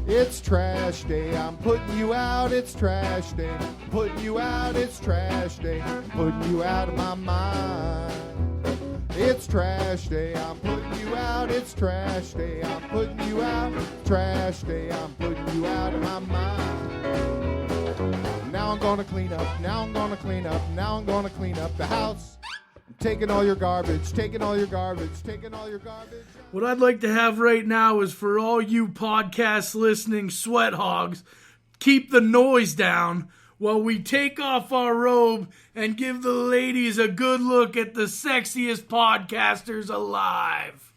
It's trash day. I'm putting you out. It's trash day. I'm putting you out. It's trash day. I'm putting you out of my mind. It's trash day. I'm putting you out. It's trash day. I'm putting you out. Trash day. I'm putting you out of my mind. Now I'm gonna clean up. Now I'm gonna clean up. Now I'm gonna clean up the house. I'm taking all your garbage. Taking all your garbage. Taking all your garbage. What I'd like to have right now is for all you podcast listening sweat hogs, keep the noise down while we take off our robe and give the ladies a good look at the sexiest podcasters alive.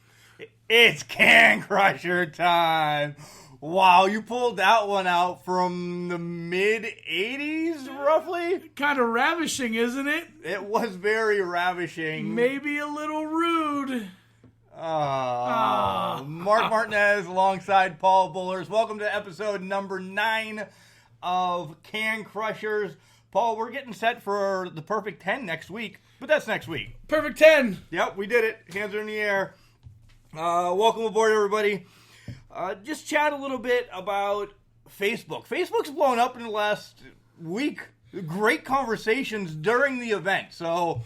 It's Can Crusher time. Wow, you pulled that one out from the mid-'80s, roughly? Kind of ravishing, isn't it? It was very ravishing. Maybe a little rude. Mark Martinez alongside Paul Bullers. Welcome to episode number 9 of Can Crushers. Paul, we're getting set for the perfect 10 next week, but that's next week. Perfect 10. Yep, we did it. Hands are in the air. Welcome aboard, everybody. Just chat a little bit about Facebook. Facebook's blown up in the last week. Great conversations during the event. So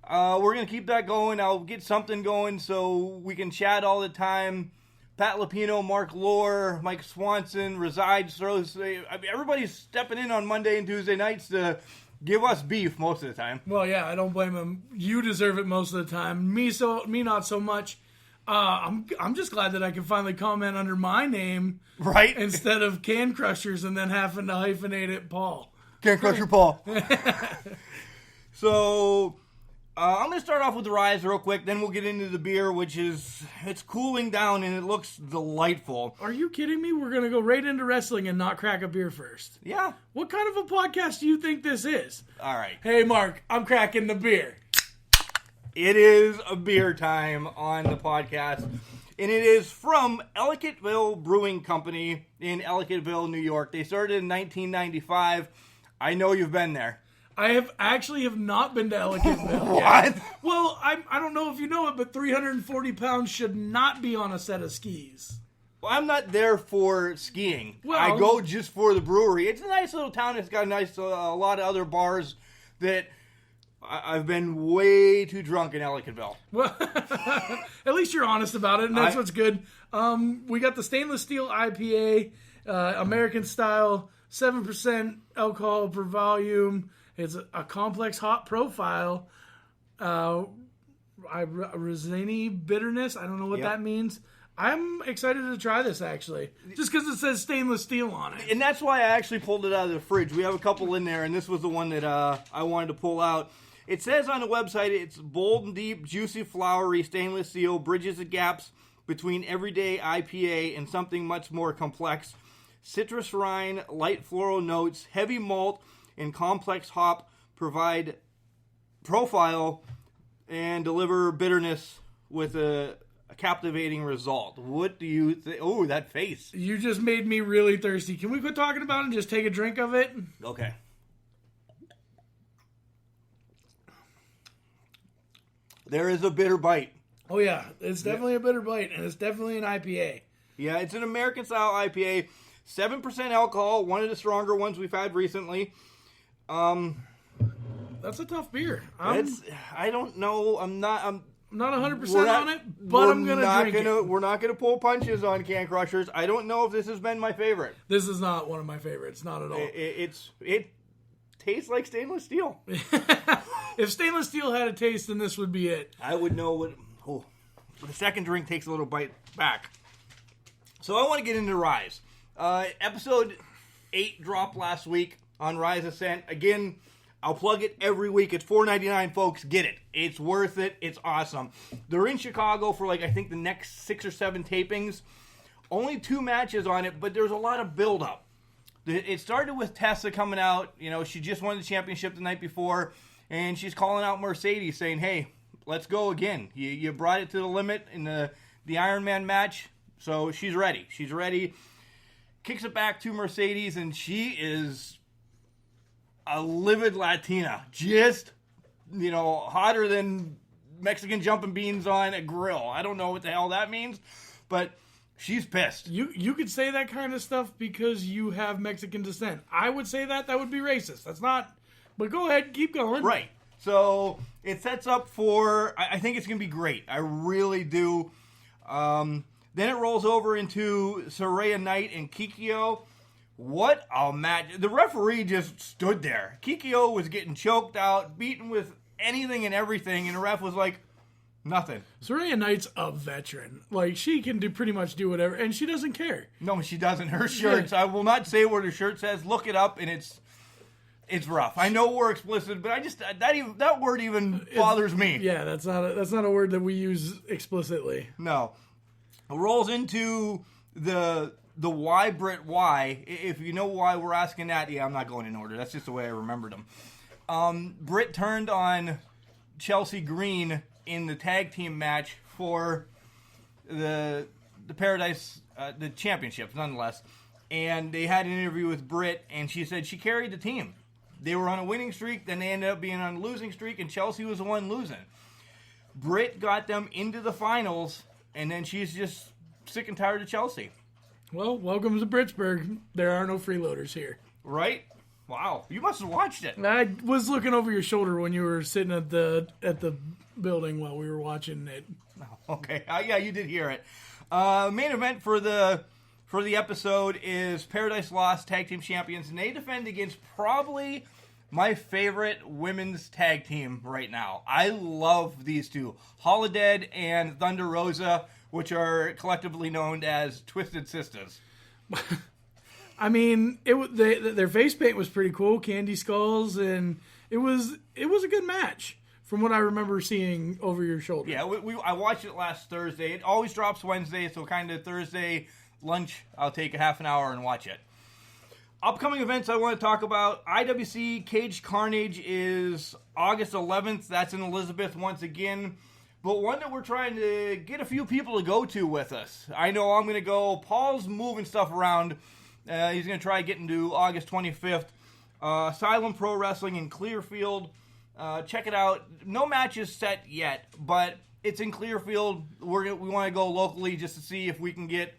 we're going to keep that going. I'll get something going so we can chat all the time. Pat Lapino, Mark Lohr, Mike Swanson, Resides. Everybody's stepping in on Monday and Tuesday nights to give us beef most of the time. Well, yeah, I don't blame them. You deserve it most of the time. Me not so much. I'm just glad that I can finally comment under my name, right? Instead of Can Crushers and then having to hyphenate it Paul. Can Crusher Paul. So I'm going to start off with the Rise real quick, then we'll get into the beer, which it's cooling down and it looks delightful. Are you kidding me? We're going to go right into wrestling and not crack a beer first. Yeah. What kind of a podcast do you think this is? All right. Hey, Mark, I'm cracking the beer. It is a beer time on the podcast, and it is from Ellicottville Brewing Company in Ellicottville, New York. They started in 1995. I know you've been there. I have not been to Ellicottville. What? Yet. Well, I don't know if you know it, but 340 pounds should not be on a set of skis. Well, I'm not there for skiing. Well, I go just for the brewery. It's a nice little town. It's got a lot of other bars that I've been way too drunk in Ellicottville. Well, at least you're honest about it, and that's what's good. We got the stainless steel IPA, American style, 7% alcohol per volume. It's a complex hop profile. Resiny bitterness. I don't know what that means. I'm excited to try this, actually, just because it says stainless steel on it. And that's why I actually pulled it out of the fridge. We have a couple in there, and this was the one that I wanted to pull out. It says on the website it's bold and deep, juicy, flowery, stainless steel, bridges the gaps between everyday IPA and something much more complex. Citrus rind, light floral notes, heavy malt, and complex hop provide profile and deliver bitterness with a captivating result. What do you think? Oh, that face. You just made me really thirsty. Can we quit talking about it and just take a drink of it? Okay. There is a bitter bite. Oh, yeah. It's definitely a bitter bite, and it's definitely an IPA. Yeah, it's an American-style IPA. 7% alcohol, one of the stronger ones we've had recently. That's a tough beer. I don't know. I'm not 100% on it, but I'm going to drink it. We're not going to pull punches on Can Crushers. I don't know if this has been my favorite. This is not one of my favorites. Not at all. It tastes like stainless steel. If stainless steel had a taste, then this would be it. I would know what... Oh, the second drink takes a little bite back. So I want to get into Rise. Episode 8 dropped last week on Rise Ascent. Again, I'll plug it every week. It's $4.99, folks. Get it. It's worth it. It's awesome. They're in Chicago for, I think the next 6 or 7 tapings. Only 2 matches on it, but there's a lot of build-up. It started with Tessa coming out. You know, she just won the championship the night before, and she's calling out Mercedes saying, hey, let's go again. You brought it to the limit in the Iron Man match, so she's ready. She's ready. Kicks it back to Mercedes, and she is a livid Latina. Just, hotter than Mexican jumping beans on a grill. I don't know what the hell that means, but she's pissed. You could say that kind of stuff because you have Mexican descent. I would say that would be racist. That's not. But go ahead, keep going. Right. So it sets up for. I think it's going to be great. I really do. Then it rolls over into Saraya Knight and Kikyo. What a match. The referee just stood there. Kikyo was getting choked out, beaten with anything and everything, and the ref was like, nothing. Saraya Knight's a veteran. Like, she can pretty much do whatever, and she doesn't care. No, she doesn't. Her shirts, I will not say what her shirt says. Look it up, and it's rough. I know we're explicit, but I just that word even bothers me. Yeah, that's not a word that we use explicitly. No. It rolls into the why Britt why. If you know why we're asking that, yeah, I'm not going in order. That's just the way I remembered them. Britt turned on Chelsea Green in the tag team match for the Paradise the championships, nonetheless. And they had an interview with Britt, and she said she carried the team. They were on a winning streak, then they ended up being on a losing streak, and Chelsea was the one losing. Britt got them into the finals, and then she's just sick and tired of Chelsea. Well, welcome to Britsburg. There are no freeloaders here. Right? Wow. You must have watched it. I was looking over your shoulder when you were sitting at the building while we were watching it. Okay. Yeah, you did hear it. Main event for the episode is Paradise Lost Tag Team Champions, and they defend against probably my favorite women's tag team right now. I love these two, Holodead and Thunder Rosa, which are collectively known as Twisted Sisters. I mean, their face paint was pretty cool, candy skulls, and it was a good match from what I remember seeing over your shoulder. Yeah, I watched it last Thursday. It always drops Wednesday, so kind of Thursday lunch, I'll take a half an hour and watch it. Upcoming events I want to talk about. IWC Cage Carnage is August 11th. That's in Elizabeth once again. But one that we're trying to get a few people to go to with us. I know I'm going to go. Paul's moving stuff around. He's going to try getting to August 25th. Asylum Pro Wrestling in Clearfield. Check it out. No matches set yet, but it's in Clearfield. We want to go locally just to see if we can get,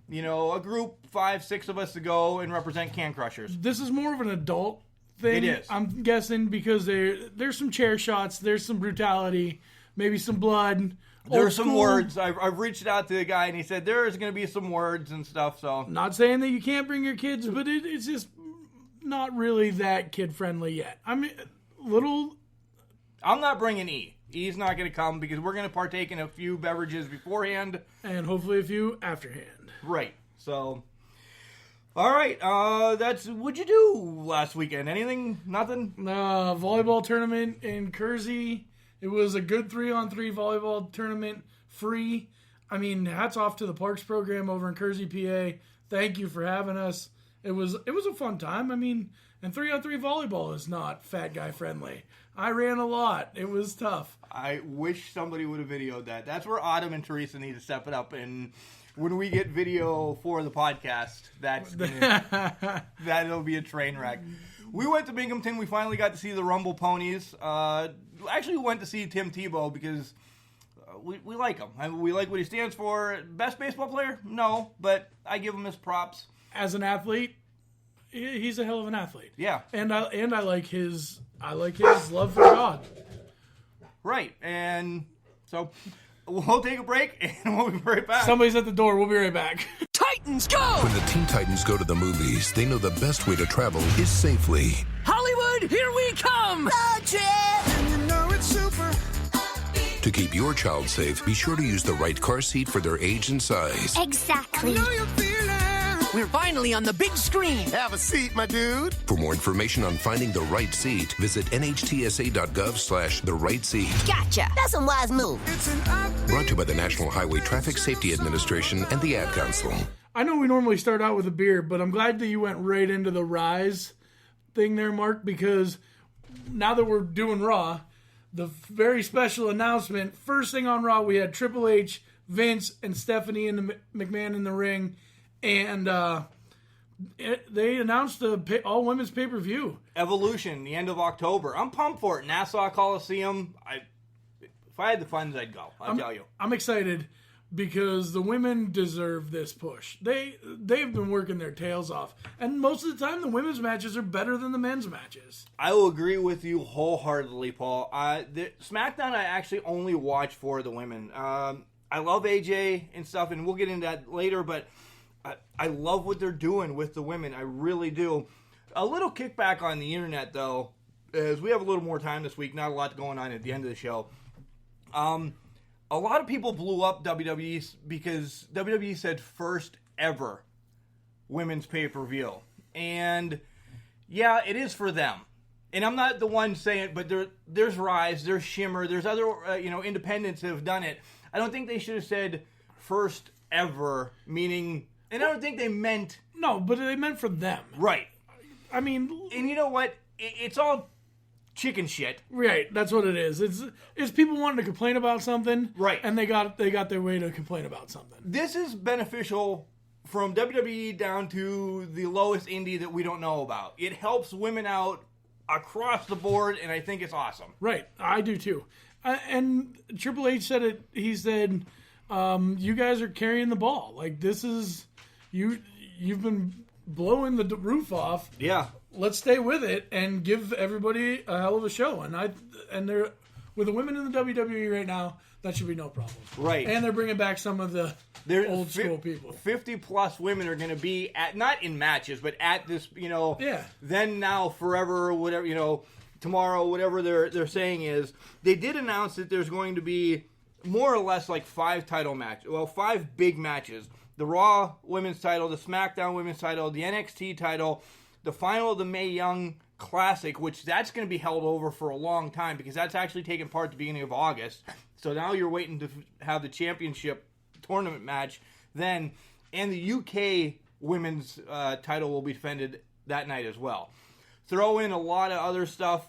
a group, 5-6 of us to go and represent Can Crushers. This is more of an adult thing. It is. I'm guessing because there's some chair shots, there's some brutality, maybe some blood. There's some words. I've reached out to the guy, and he said there is going to be some words and stuff. So, not saying that you can't bring your kids, but it's just not really that kid-friendly yet. I mean, I'm not bringing E. E's not going to come because we're going to partake in a few beverages beforehand. And hopefully a few afterhand. Right. So, all right. What'd you do last weekend? Anything? Nothing? Volleyball tournament in Kersey. It was a good 3-on-3 volleyball tournament, free. I mean, hats off to the Parks program over in Kersey, PA. Thank you for having us. It was a fun time. I mean, and 3-on-3 volleyball is not fat guy friendly. I ran a lot. It was tough. I wish somebody would have videoed that. That's where Autumn and Teresa need to step it up. And when we get video for the podcast, that'll be a train wreck. We went to Binghamton. We finally got to see the Rumble Ponies. Actually, we went to see Tim Tebow because we like him. I mean, we like what he stands for. Best baseball player? No, but I give him his props. As an athlete, he's a hell of an athlete. Yeah, and I like his love for God. Right, and so we'll take a break and we'll be right back. Somebody's at the door. We'll be right back. Titans go! When the Teen Titans go to the movies, they know the best way to travel is safely. Hollywood, here we come! Road trip! And you know it's super. To keep your child safe, be sure to use the right car seat for their age and size. Exactly. I know you're feeling. We're finally on the big screen. Have a seat, my dude. For more information on finding the right seat, visit nhtsa.gov/the right seat. Gotcha. That's a wise move. It's an Brought to you by the National Highway Traffic Safety Administration and the Ad Council. I know we normally start out with a beer, but I'm glad that you went right into the Rise thing there, Mark, because now that we're doing Raw, the very special announcement, first thing on Raw, we had Triple H, Vince, and Stephanie and McMahon in the ring, and they announced the all-women's pay-per-view. Evolution, the end of October. I'm pumped for it. Nassau Coliseum. If I had the funds, I'd go. I'll tell you. I'm excited. because the women deserve this push. They've been working their tails off, and most of the time the women's matches are better than the men's matches. I will agree with you wholeheartedly, Paul. The SmackDown I actually only watch for the women. I love AJ and stuff, and we'll get into that later, but I love what they're doing with the women. I really do. A little kickback on the internet, though, as we have a little more time this week, not a lot going on at the end of the show. A lot of people blew up WWE because WWE said first ever women's pay-per-view. And, yeah, it is for them. And I'm not the one saying it, but there's Rise, there's Shimmer, there's other independents that have done it. I don't think they should have said first ever, meaning... And I don't think they meant... No, but they meant for them. Right. I mean... And you know what? It's all chicken shit. Right, that's what it is. It's people wanting to complain about something, right? And they got their way to complain about something. This is beneficial from WWE down to the lowest indie that we don't know about. It helps women out across the board, and I think it's awesome. Right, I do too. And Triple H said it. He said, "You guys are carrying the ball. Like this is you've been blowing the roof off. Yeah." Let's stay with it and give everybody a hell of a show. And they're with the women in the WWE right now, that should be no problem. Right. And they're bringing back some of the old school people. 50+ women are going to be at, not in matches, but at this, then, now, forever, whatever, tomorrow, whatever they're saying is. They did announce that there's going to be more or less like 5 title matches. Well, 5 big matches. The Raw women's title, the SmackDown women's title, the NXT title, the final of the Mae Young Classic, which that's going to be held over for a long time because that's actually taking part at the beginning of August. So now you're waiting to have the championship tournament match then. And the UK women's title will be defended that night as well. Throw in a lot of other stuff.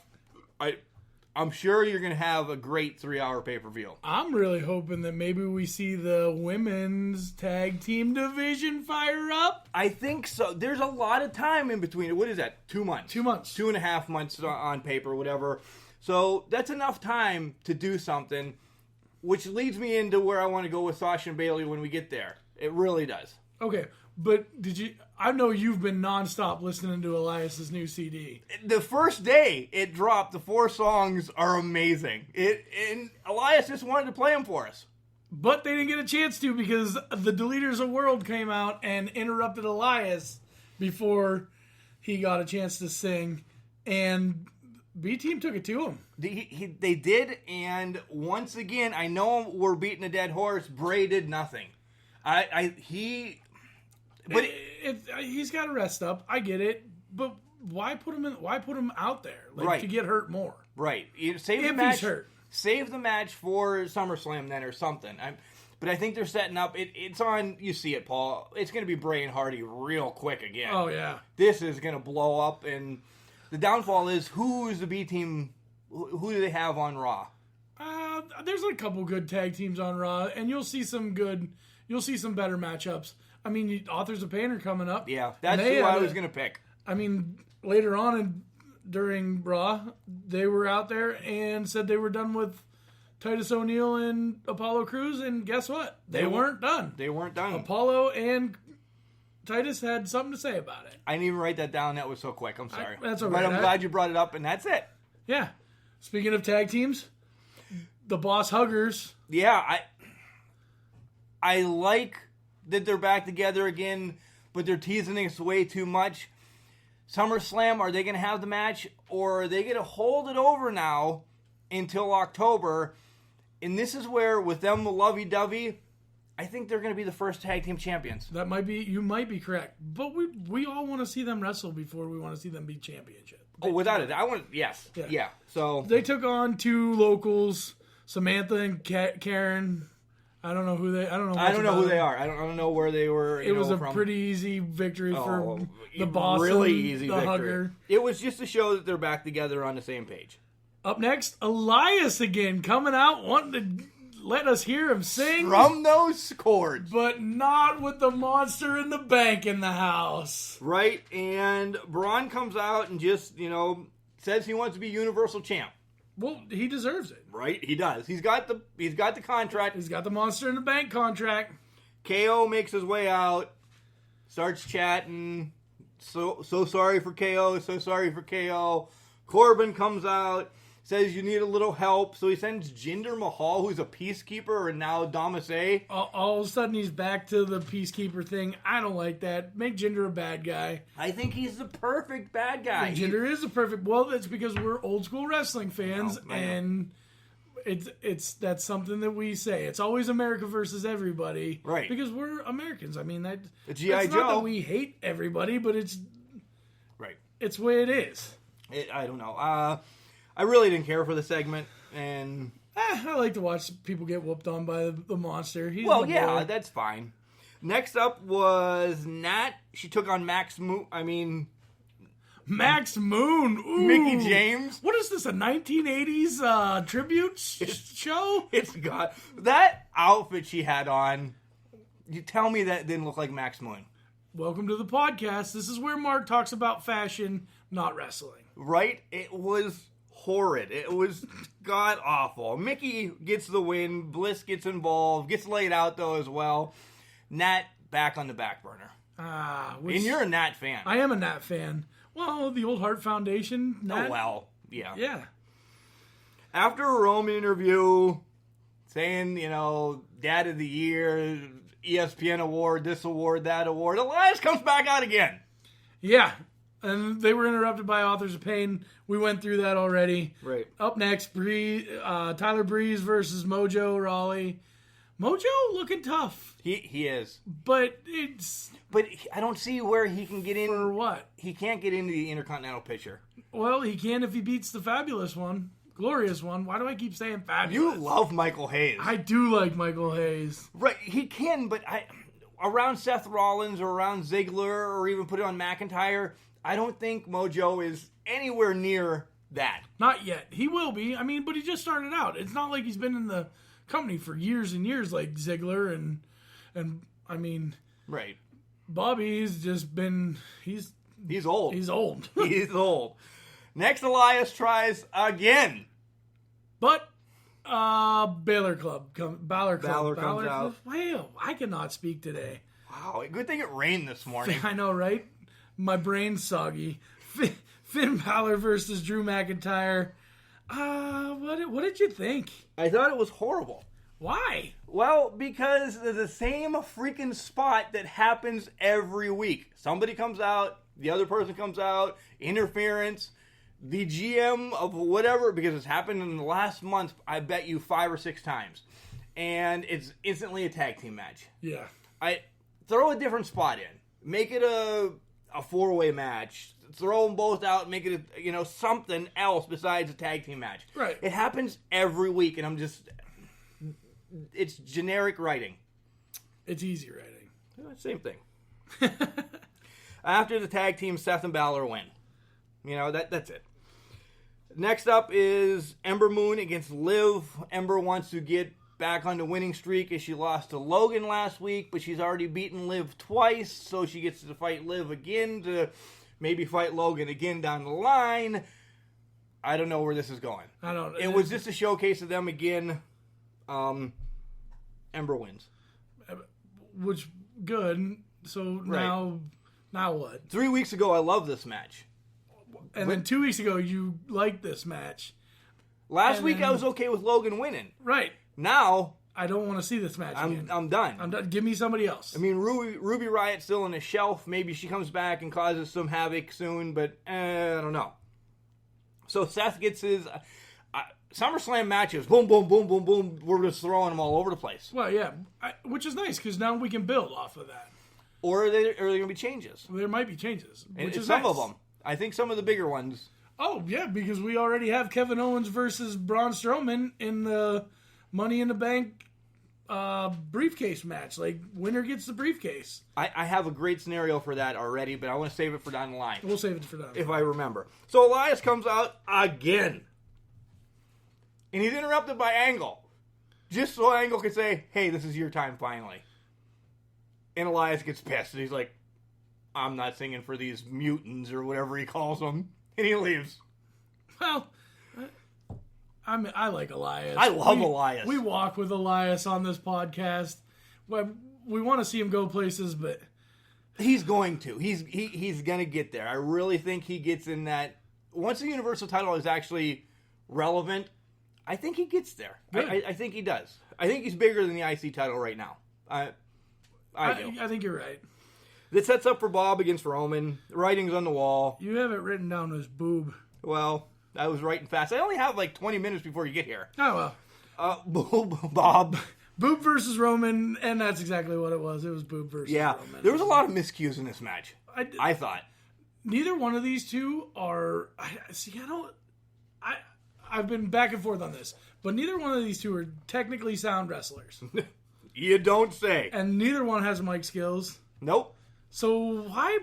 I'm sure you're going to have a great 3-hour pay-per-view. I'm really hoping that maybe we see the women's tag team division fire up. I think so. There's a lot of time in between. What is that? 2 months. 2 months. 2.5 months on paper, whatever. So that's enough time to do something, which leads me into where I want to go with Sasha and Bayley when we get there. It really does. Okay, but I know you've been nonstop listening to Elias's new CD. The first day it dropped, the 4 songs are amazing. And Elias just wanted to play them for us. But they didn't get a chance to because the Deleters of World came out and interrupted Elias before he got a chance to sing. And B-Team took it to him. They did, and once again, I know we're beating a dead horse. Bray did nothing. He's got to rest up. I get it, but why put him in? Why put him out there to get hurt more? Right. Save the match. He's hurt. Save the match for SummerSlam then or something. But I think they're setting up. It's on. You see it, Paul. It's going to be Bray and Hardy real quick again. Oh yeah. This is going to blow up, and the downfall is who is the B team? Who do they have on Raw? There's a couple good tag teams on Raw, and you'll see some better matchups. I mean, Authors of Pain are coming up. Yeah, that's who I was going to pick. I mean, later on during Raw, they were out there and said they were done with Titus O'Neil and Apollo Crews, and guess what? They weren't done. They weren't done. Apollo and Titus had something to say about it. I didn't even write that down. That was so quick. I'm sorry. That's all right. But I'm glad you brought it up, and that's it. Yeah. Speaking of tag teams, the Boss Huggers. Yeah, I like that they're back together again, but they're teasing us way too much. SummerSlam, are they going to have the match, or are they going to hold it over now until October? And this is where, with them lovey-dovey, I think they're going to be the first tag team champions. You might be correct, but we all want to see them wrestle before we want to see them be championship. Oh, without it, yes, yeah. So they took on 2 locals, Samantha and Karen. I don't know who they. I don't know who they are. I don't know where they were. It was a pretty easy victory for the boss. Really easy victory. Hugger. It was just to show that they're back together on the same page. Up next, Elias again coming out, wanting to let us hear him sing. Strum those chords. But not with the Monster in the Bank in the house. Right, and Braun comes out and just, says he wants to be Universal Champ. Well, he deserves it. Right? He does. He's got the contract. He's got the Monster in the Bank contract. KO makes his way out, starts chatting. So sorry for KO. So sorry for KO. Corbin comes out, says you need a little help. So he sends Jinder Mahal, who's a peacekeeper, and now Damasse. All of a sudden, he's back to the peacekeeper thing. I don't like that. Make Jinder a bad guy. I think he's the perfect bad guy. Jinder is a perfect. Well, that's because we're old school wrestling fans, I know. and that's something that we say. It's always America versus everybody, Right? Because we're Americans. I mean, The that's G.I. not Joe. that we hate everybody, but it's right. the way it is. I don't know. I really didn't care for the segment, and I like to watch people get whooped on by the Monster. He's well, my yeah, boy. that's fine. Next up was Nat. She took on Max Moon. Ooh. Mickey James. What is this, a 1980s tribute show? It's got that outfit she had on. You tell me that didn't look like Max Moon. Welcome to the podcast. This is where Mark talks about fashion, not wrestling. Right? It was horrid. It was god awful. Mickey gets the win. Bliss gets involved. Gets laid out, though, as well. Nat back on the back burner. And you're a Nat fan. I am a Nat fan. Well, the Old Heart Foundation. Nat, Oh, well. Yeah. Yeah. After a Roman interview saying, Dad of the Year, ESPN award, this award, that award, Elias comes back out again. Yeah. And they were interrupted by Authors of Pain. We went through that already. Right. Up next, Tyler Breeze versus Mojo Rawley. Mojo looking tough. He is. But I don't see where he can get in. for what? He can't get into the Intercontinental picture. Well, he can if he beats the fabulous one. Glorious one. Why do I keep saying You fabulous? love Michael Hayes. I do like Michael Hayes. Right, he can, but around Seth Rollins or around Ziggler or even put it on McIntyre, I don't think Mojo is anywhere near that. Not yet. He will be. I mean, but he just started out. It's not like he's been in the company for years and years like Ziggler and I mean, Right. Bobby's just been He's old. He's old. He's old. Next, Elias tries again. But Balor comes out. Wow, I cannot speak today. Wow, good thing it rained this morning. I know, right? My brain's soggy. Finn Balor versus Drew McIntyre. What did you think? I thought it was horrible. Why? Well, because there's the same freaking spot that happens every week. Somebody comes out, the other person comes out, interference. The GM of whatever, because it's happened in the last month, I bet you 5 or 6 times. And it's instantly a tag team match. Yeah. I throw a different spot in. Make it a 4-way match. Throw them both out, make it something else besides a tag team match. Right. It happens every week, and it's generic writing. It's easy writing. Same thing. After the tag team, Seth and Balor win. That's it. Next up is Ember Moon against Liv. Ember wants to get back on the winning streak as she lost to Logan last week, but she's already beaten Liv twice, so she gets to fight Liv again to maybe fight Logan again down the line. I don't know where this is going. I don't know. It was just a showcase of them again. Ember wins. Which, good. So now what? 3 weeks ago, I loved this match. And then 2 weeks ago, you liked this match. Last week, I was okay with Logan winning. Right. Now, I don't want to see this match again. I'm done. I'm done. Give me somebody else. I mean, Ruby Riot's still on the shelf. Maybe she comes back and causes some havoc soon, but I don't know. So Seth gets his SummerSlam matches. Boom, boom, boom, boom, boom. We're just throwing them all over the place. Well, yeah, which is nice because now we can build off of that. Or are there going to be changes? There might be changes, which is some nice. of them. I think some of the bigger ones. Oh, yeah, because we already have Kevin Owens versus Braun Strowman in the Money in the Bank briefcase match. Like, winner gets the briefcase. I have a great scenario for that already, but I want to save it for down the line. We'll save it for down the line. If I remember. So Elias comes out again. And he's interrupted by Angle. Just so Angle can say, hey, this is your time finally. And Elias gets pissed. And he's like, I'm not singing for these mutants or whatever he calls them. And he leaves. Well, I like Elias. I love Elias. We walk with Elias on this podcast. We want to see him go places, but he's going to. He's going to get there. I really think he gets in that. Once the Universal title is actually relevant, I think he gets there. I think he does. I think he's bigger than the IC title right now. I do. I think you're right. That sets up for Bob against Roman. The writing's on the wall. You have it written down as boob. Well, I was writing fast. I only have like 20 minutes before you get here. Oh, well. Bob. Boob versus Roman, and that's exactly what it was. It was Boob versus Roman. There was a lot of miscues in this match. I thought. Neither one of these two are... I've been back and forth on this, but neither one of these two are technically sound wrestlers. You don't say. And neither one has mic skills. Nope. So why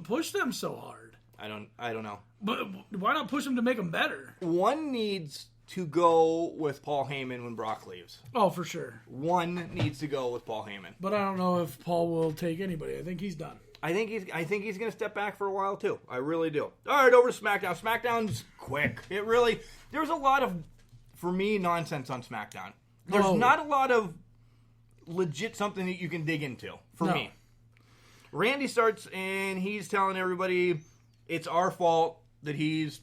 push them so hard? I don't know. But why not push them to make them better? One needs to go with Paul Heyman when Brock leaves. Oh, for sure. One needs to go with Paul Heyman. But I don't know if Paul will take anybody. I think he's done. I think he's going to step back for a while too. I really do. All right, over to SmackDown. SmackDown's quick. There's a lot of, for me, nonsense on SmackDown. There's not a lot of legit something that you can dig into for me. Randy starts and he's telling everybody it's our fault that he's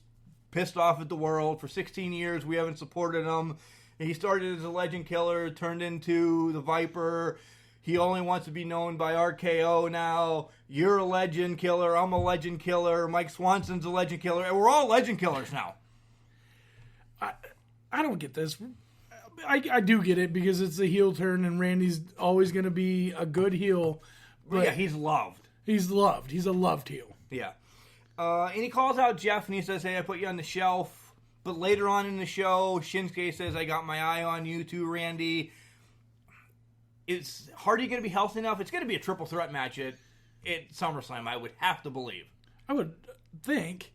pissed off at the world. For 16 years, we haven't supported him. He started as a legend killer, turned into the Viper. He only wants to be known by RKO now. You're a legend killer. I'm a legend killer. Mike Swanson's a legend killer. And we're all legend killers now. I don't get this. I do get it because it's a heel turn and Randy's always going to be a good heel. But yeah, he's loved. He's loved. He's a loved heel. Yeah. And he calls out Jeff and he says, hey, I put you on the shelf. But later on in the show, Shinsuke says, I got my eye on you too, Randy. Is Hardy going to be healthy enough? It's going to be a triple threat match at SummerSlam, I would have to believe. I would think.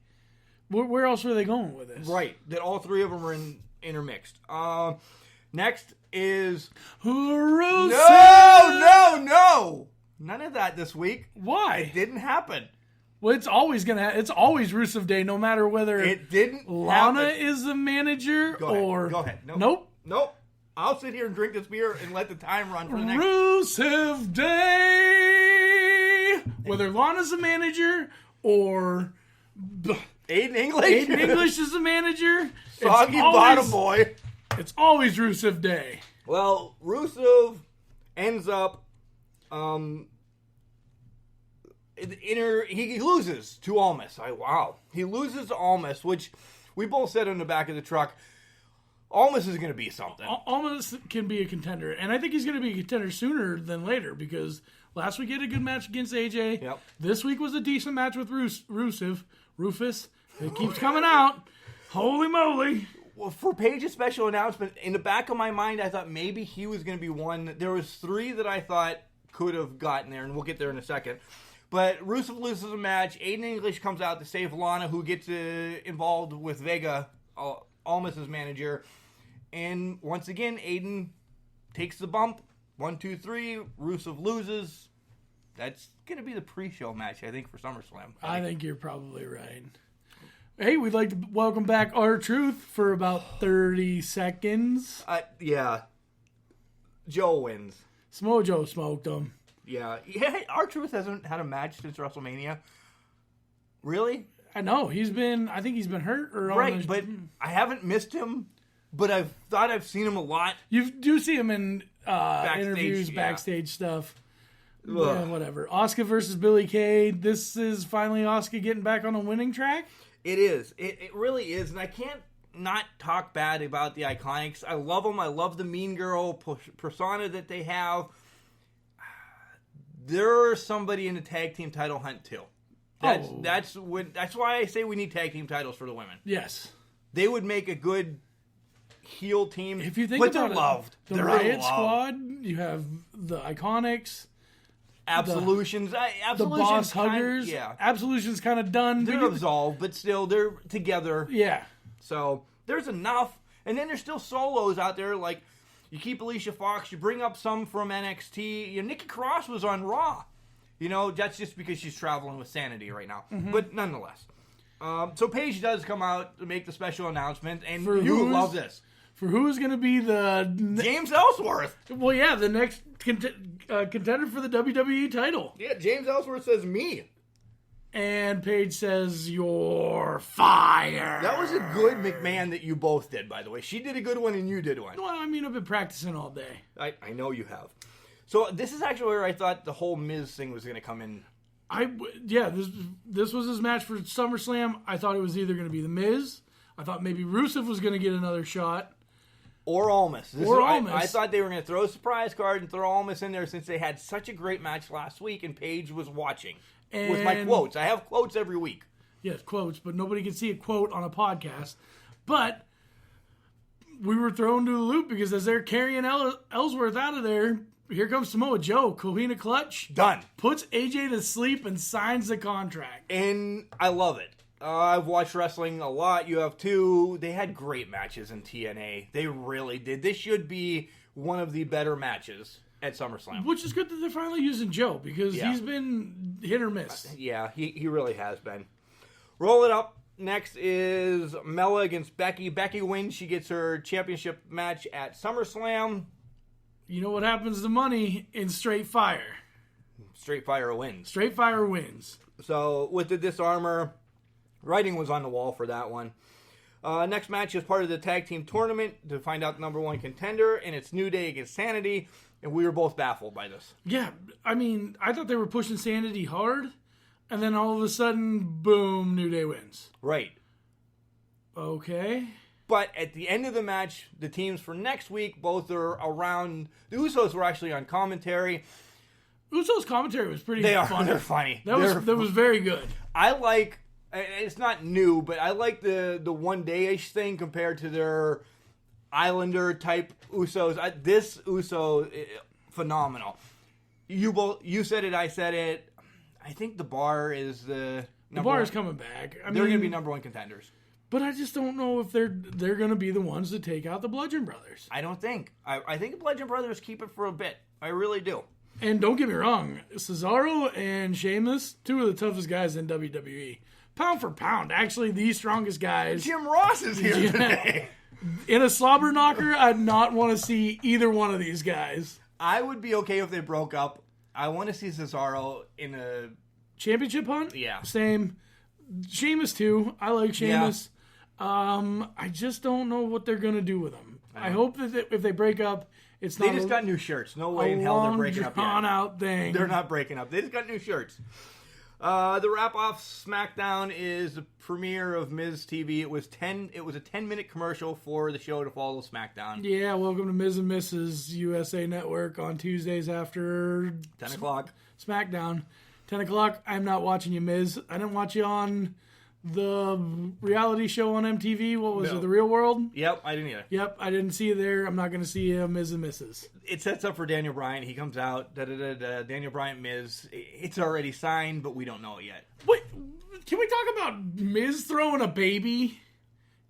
Where else are they going with this? Right. That all three of them are intermixed. Next is... Rusev! No! None of that this week. Why? It didn't happen. Well, it's always it's always Rusev Day, no matter whether it didn't Lana happen. is the manager or... Go ahead. Nope. I'll sit here and drink this beer and let the time run for the next... Rusev Day! Whether Lana's the manager or... Aiden English? Aiden English is the manager. Soggy bottom boy. It's always Rusev Day. Well, Rusev ends up... he loses to Almas. He loses to Almas, which we both said on the back of the truck. Almas is going to be something. Almas can be a contender, and I think he's going to be a contender sooner than later because last week he had a good match against AJ. Yep. This week was a decent match with Rusev. Rufus. It keeps coming out. Holy moly. Well, for Paige's special announcement, in the back of my mind, I thought maybe he was going to be one. There was three that I thought could have gotten there, and we'll get there in a second. But Rusev loses a match. Aiden English comes out to save Lana, who gets involved with Vega, Almas' manager. And once again, Aiden takes the bump. 1, 2, 3. Rusev loses. That's going to be the pre-show match, I think, for SummerSlam. I think you're probably right. Hey, we'd like to welcome back R-Truth for about 30 seconds. Yeah. Joe wins. Smojo smoked him. Yeah. R-Truth hasn't had a match since WrestleMania. Really? I know. I think he's been hurt. Right, but I haven't missed him. But I've thought I've seen him a lot. You do see him in backstage, interviews, backstage stuff. Ugh. Yeah, whatever. Asuka versus Billie Kay. This is finally Asuka getting back on a winning track. It is. It really is. And I can't not talk bad about the Iconics. I love them. I love the Mean Girl persona that they have. They're somebody in the tag team title hunt too. That's why I say we need tag team titles for the women. Yes. They would make a good heel team. If you think but about they're loved. The Riot Squad, you have the Iconics. Absolutions. The Boss Huggers. Yeah. Absolution's kind of done. They're absolved, but still, they're together. Yeah. So, there's enough. And then there's still solos out there, like, you keep Alicia Fox, you bring up some from NXT. Nikki Cross was on Raw. That's just because she's traveling with Sanity right now. Mm-hmm. But nonetheless. So Paige does come out to make the special announcement, and you love this. for who's going to be the... James Ellsworth. Well, yeah, the next contender for the WWE title. Yeah, James Ellsworth says me. And Paige says, you're fired. That was a good McMahon that you both did, by the way. She did a good one and you did one. Well, I mean, I've been practicing all day. I know you have. So this is actually where I thought the whole Miz thing was going to come in. This was his match for SummerSlam. I thought it was either going to be The Miz. I thought maybe Rusev was going to get another shot. Or Almas. I thought they were going to throw a surprise card and throw Almas in there since they had such a great match last week and Paige was watching. With my quotes. I have quotes every week. Yes, quotes, but nobody can see a quote on a podcast. But we were thrown to the loop because as they're carrying Ellsworth out of there, here comes Samoa Joe, Cohina Clutch. Done. Puts AJ to sleep and signs the contract. And I love it. I've watched wrestling a lot. You have too. They had great matches in TNA. They really did. This should be one of the better matches at SummerSlam. Which is good that they're finally using Joe because he's been hit or miss. Yeah, he really has been. Roll it up. Next is Mella against Becky. Becky wins. She gets her championship match at SummerSlam. You know what happens to money in Straight Fire? Straight Fire wins. Straight Fire wins. So with the Disarmor, writing was on the wall for that one. Next match is part of the tag team tournament to find out the number one contender, and it's New Day against Sanity. And we were both baffled by this. Yeah, I mean, I thought they were pushing Sanity hard, and then all of a sudden, boom, New Day wins. Right. Okay. But at the end of the match, the teams for next week, both are around. The Usos were actually on commentary. Usos' commentary was pretty funny. They're funny. That was very good. I like, it's not new, but I like the one day-ish thing compared to their Islander type Usos. This Uso, phenomenal. You said it, I said it. I think the Bar is the Bar is coming back. They're going to be number one contenders. But I just don't know if they're going to be the ones to take out the Bludgeon Brothers. I don't think. I think the Bludgeon Brothers keep it for a bit. I really do. And don't get me wrong, Cesaro and Sheamus, two of the toughest guys in WWE. Pound for pound, actually the strongest guys. Jim Ross is here today. In a slobber knocker, I'd not want to see either one of these guys. I would be okay if they broke up. I want to see Cesaro in a championship hunt? Yeah. Same. Sheamus too. I like Sheamus. Yeah. I just don't know what they're going to do with him. I hope that if they break up, it's not. They just got new shirts. No way in hell they're breaking up yet. Out thing. They're not breaking up. They just got new shirts. The wrap-off SmackDown is the premiere of Miz TV. It was a 10-minute commercial for the show to follow SmackDown. Yeah, welcome to Miz and Mrs. USA Network on Tuesdays after 10 o'clock. SmackDown. 10 o'clock, I'm not watching you, Miz. I didn't watch you on the reality show on MTV. What was it, The Real World? Yep, I didn't either. Yep, I didn't see you there. I'm not going to see you, Miz and Mrs. It sets up for Daniel Bryan. He comes out, Daniel Bryan, Miz. It's already signed, but we don't know it yet. Wait, can we talk about Miz throwing a baby?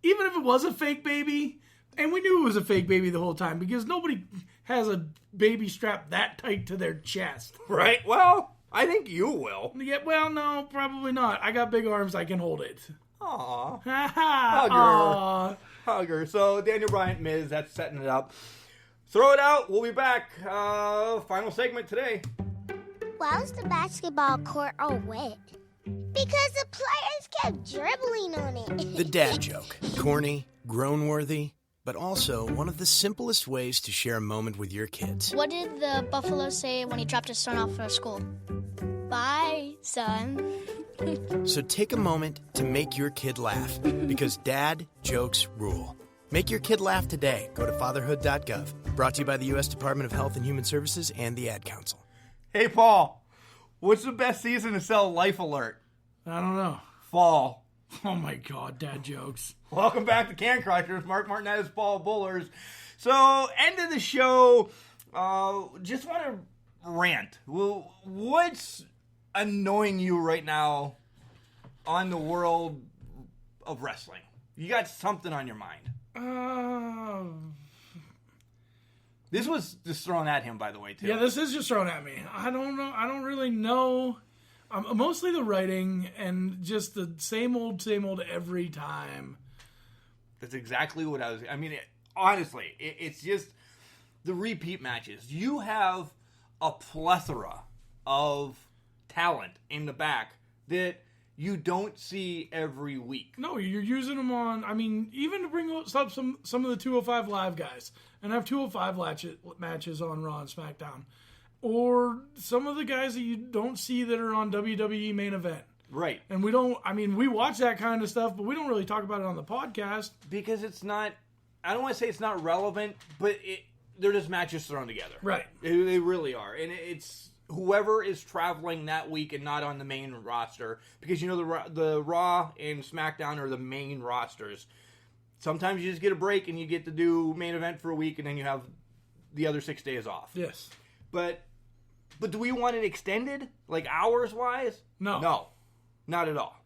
Even if it was a fake baby? And we knew it was a fake baby the whole time because nobody has a baby strapped that tight to their chest. Right? Well, I think you will. Yeah, well, no, probably not. I got big arms. I can hold it. Aww. Hugger. Hugger. So, Daniel Bryan, Miz, that's setting it up. Throw it out. We'll be back. Final segment today. Why was the basketball court all wet? Because the players kept dribbling on it. The dad joke. Corny, groan-worthy, but also one of the simplest ways to share a moment with your kids. What did the buffalo say when he dropped his son off for school? Bye, son. So take a moment to make your kid laugh, because dad jokes rule. Make your kid laugh today. Go to fatherhood.gov. Brought to you by the U.S. Department of Health and Human Services and the Ad Council. Hey, Paul. What's the best season to sell Life Alert? I don't know. Fall. Oh, my God. Dad jokes. Welcome back to Can Crushers. Mark Martinez, Paul Bullers. So, end of the show. Just want to rant. Well, what's annoying you right now on the world of wrestling? You got something on your mind. This was just thrown at him, by the way, too. Yeah, this is just thrown at me. I don't know. I don't really know. Mostly the writing and just the same old every time. That's exactly what I was... I mean, honestly, it's just the repeat matches. You have a plethora of talent in the back that you don't see every week. No, you're using them on, I mean, even to bring up some of the 205 Live guys and have 205 matches on Raw and SmackDown. Or some of the guys that you don't see that are on WWE Main Event. Right. And we watch that kind of stuff, but we don't really talk about it on the podcast. Because it's not, I don't want to say it's not relevant, but they're just matches thrown together. Right. They really are. And it's whoever is traveling that week and not on the main roster. Because, the Raw and SmackDown are the main rosters. Sometimes you just get a break and you get to do Main Event for a week and then you have the other 6 days off. Yes. But do we want it extended? Like hours-wise? No. No. Not at all.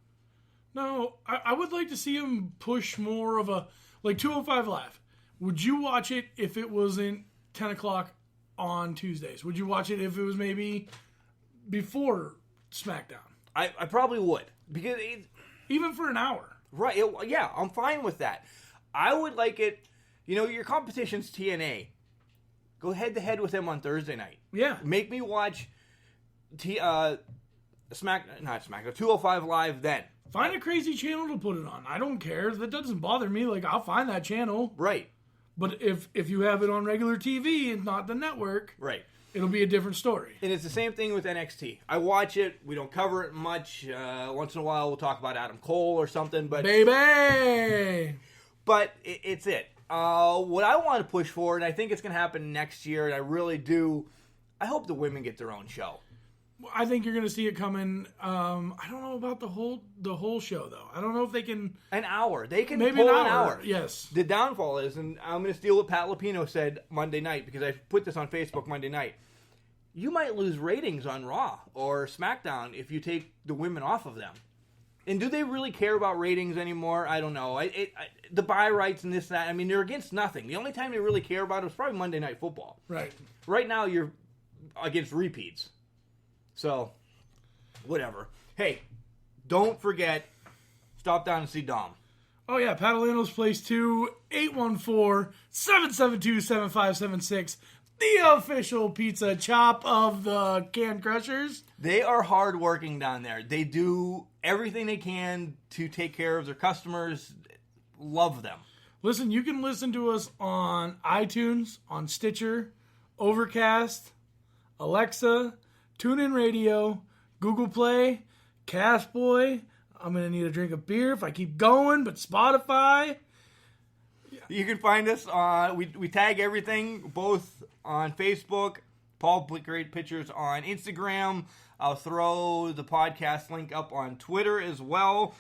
No, I would like to see him push more of a, like 205 Live. Would you watch it if it wasn't 10 o'clock on Tuesdays? Would you watch it if it was maybe before SmackDown? I probably would. Because even for an hour. Right. Yeah, I'm fine with that. I would like it, your competition's TNA. Go head-to-head with them on Thursday night. Yeah. Make me watch 205 Live then. Find a crazy channel to put it on. I don't care. That doesn't bother me. Like, I'll find that channel. Right. But if you have it on regular TV and not the network, right, it'll be a different story. And it's the same thing with NXT. I watch it. We don't cover it much. Once in a while, we'll talk about Adam Cole or something. But baby! But it's it. What I want to push for, and I think it's going to happen next year, and I really do, I hope the women get their own show. I think you're going to see it coming. I don't know about the whole show, though. I don't know if they can... An hour. They can maybe pull an hour. Yes. The downfall is, and I'm going to steal what Pat Lupino said Monday night, because I put this on Facebook Monday night. You might lose ratings on Raw or SmackDown if you take the women off of them. And do they really care about ratings anymore? I don't know. The buy rights and this, that, I mean, they're against nothing. The only time they really care about it is probably Monday Night Football. Right. Right now, you're against repeats. So, whatever. Hey, don't forget, stop down and see Dom. Oh, yeah, Padalino's Place 2, 814-772-7576. The official pizza chop of the Can Crushers. They are hardworking down there. They do everything they can to take care of their customers. Love them. Listen, you can listen to us on iTunes, on Stitcher, Overcast, Alexa, TuneIn Radio, Google Play, Castboy. I'm going to need a drink of beer if I keep going, but Spotify. You can find us on, we tag everything, both on Facebook. Paul put great pictures on Instagram. I'll throw the podcast link up on Twitter as well.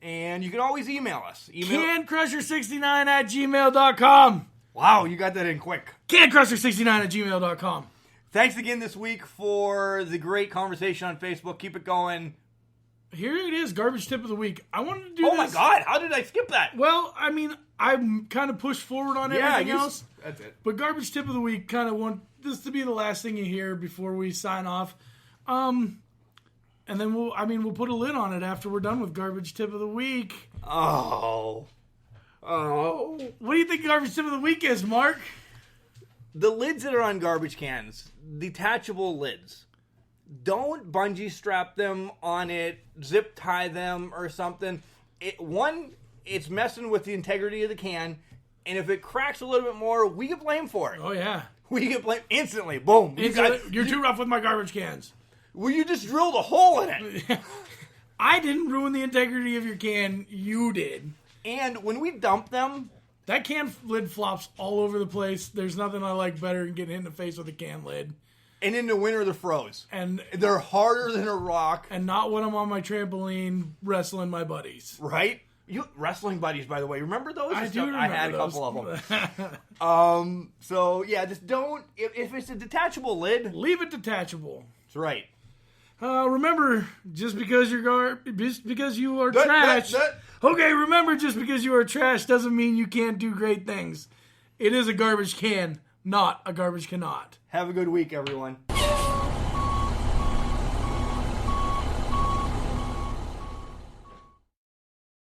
And you can always email us. CanCrusher69@gmail.com. Wow, you got that in quick. CanCrusher69@gmail.com. Thanks again this week for the great conversation on Facebook. Keep it going. Here it is, garbage tip of the week. I wanted to do this. Oh my God, how did I skip that? Well, I mean, I'm kind of pushed forward on everything else. That's it. But garbage tip of the week, kind of want this to be the last thing you hear before we sign off. And then we'll put a lid on it after we're done with garbage tip of the week. Oh. What do you think garbage tip of the week is, Mark? The lids that are on garbage cans, detachable lids. Don't bungee strap them on it, zip tie them or something. It's messing with the integrity of the can, and if it cracks a little bit more, we get blamed for it. Oh, yeah. We get blamed instantly. Boom. You're too rough with my garbage cans. Well, you just drilled a hole in it. I didn't ruin the integrity of your can. You did. And when we dump them... That can lid flops all over the place. There's nothing I like better than getting hit in the face with a can lid. And in the winter, they're froze. And they're harder than a rock. And not when I'm on my trampoline wrestling my buddies. Right? You wrestling buddies, by the way. Remember those? I do remember I had those. A couple of them. So, yeah, just don't... If it's a detachable lid... Leave it detachable. That's right. Remember, just because you are trash... Okay, remember, just because you are trash doesn't mean you can't do great things. It is a garbage can, not a garbage cannot. Have a good week, everyone.